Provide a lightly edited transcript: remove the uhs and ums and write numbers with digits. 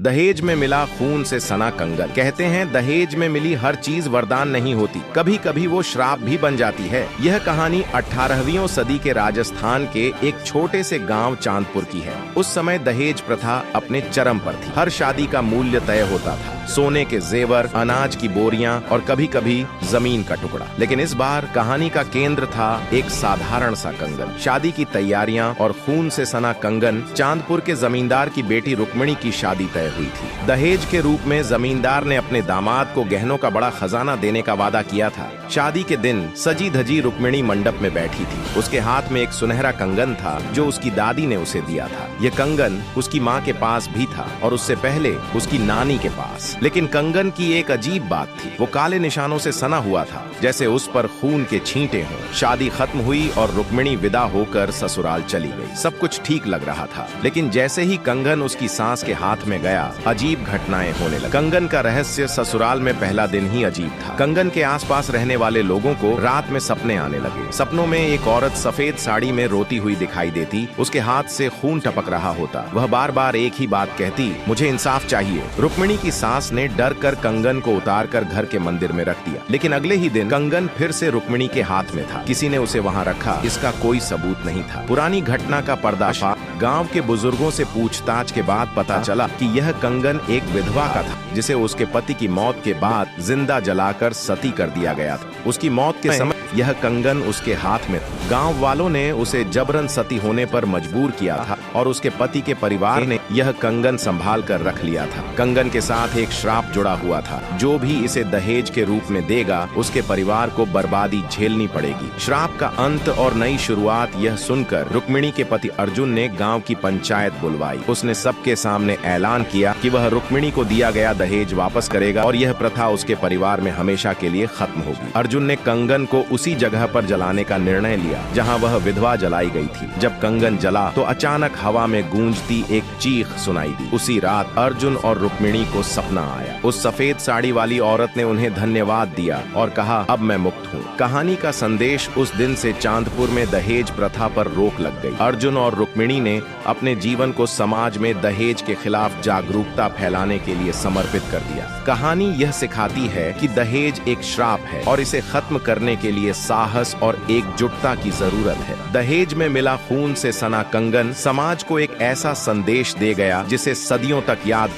दहेज में मिला खून से सना कंगन। कहते हैं दहेज में मिली हर चीज वरदान नहीं होती, कभी कभी वो श्राप भी बन जाती है। यह कहानी 18वीं सदी के राजस्थान के एक छोटे से गांव चांदपुर की है। उस समय दहेज प्रथा अपने चरम पर थी। हर शादी का मूल्य तय होता था, सोने के जेवर, अनाज की बोरियां और कभी कभी जमीन का टुकड़ा। लेकिन इस बार कहानी का केंद्र था एक साधारण सा कंगन। शादी की तैयारियां और खून से सना कंगन। चांदपुर के जमींदार की बेटी रुक्मिणी की शादी तय हुई थी। दहेज के रूप में जमींदार ने अपने दामाद को गहनों का बड़ा खजाना देने का वादा किया था। शादी के दिन सजी धजी रुक्मिणी मंडप में बैठी थी। उसके हाथ में एक सुनहरा कंगन था जो उसकी दादी ने उसे दिया था। यह कंगन उसकी माँ के पास भी था और उससे पहले उसकी नानी के पास। लेकिन कंगन की एक अजीब बात थी, वो काले निशानों से सना हुआ था, जैसे उस पर खून के छींटे हों। शादी खत्म हुई और रुक्मिणी विदा होकर ससुराल चली गई। सब कुछ ठीक लग रहा था, लेकिन जैसे ही कंगन उसकी सास के हाथ में गया, अजीब घटनाएं होने लगी। कंगन का रहस्य ससुराल में पहला दिन ही अजीब था। कंगन के आसपास रहने वाले लोगों को रात में सपने आने लगे। सपनों में एक औरत सफेद साड़ी में रोती हुई दिखाई देती, उसके हाथ से खून टपक रहा होता। वह बार बार एक ही बात कहती, मुझे इंसाफ चाहिए। रुक्मिणी की सास ने डर कर कंगन को उतार कर घर के मंदिर में रख दिया। लेकिन अगले ही दिन कंगन फिर से रुक्मिणी के हाथ में था। किसी ने उसे वहां रखा, इसका कोई सबूत नहीं था। पुरानी घटना का पर्दाफाश गांव के बुजुर्गों से पूछताछ के बाद पता चला कि यह कंगन एक विधवा का था, जिसे उसके पति की मौत के बाद जिंदा जलाकर सती कर दिया गया था। उसकी मौत के समय यह कंगन उसके हाथ में था। गांव वालों ने उसे जबरन सती होने पर मजबूर किया था और उसके पति के परिवार ने यह कंगन संभाल कर रख लिया था। कंगन के साथ एक श्राप जुड़ा हुआ था, जो भी इसे दहेज के रूप में देगा उसके परिवार को बर्बादी झेलनी पड़ेगी। श्राप का अंत और नई शुरुआत यह सुनकर रुक्मिणी के पति अर्जुन ने गांव की पंचायत बुलवाई। उसने सबके सामने ऐलान किया कि वह रुक्मिणी को दिया गया दहेज वापस करेगा और यह प्रथा उसके परिवार में हमेशा के लिए खत्म होगी। अर्जुन ने कंगन को उसी जगह पर जलाने का निर्णय लिया जहां वह विधवा जलाई गई थी। जब कंगन जला तो अचानक हवा में गूंजती एक चीख सुनाई दी। उसी रात अर्जुन और रुक्मिणी को सपना आया। उस सफेद साड़ी वाली औरत ने उन्हें धन्यवाद दिया और कहा, अब मैं मुक्त हूँ। कहानी का संदेश, उस दिन से चांदपुर में दहेज प्रथा पर रोक लग गई। अर्जुन और रुक्मिणी ने अपने जीवन को समाज में दहेज के खिलाफ जागरूकता फैलाने के लिए समर्पित कर दिया। कहानी यह सिखाती है कि दहेज एक श्राप है और इसे खत्म करने के लिए साहस और एकजुटता की जरूरत है। दहेज में मिला खून से सना कंगन समाज को एक ऐसा संदेश दे गया जिसे सदियों तक याद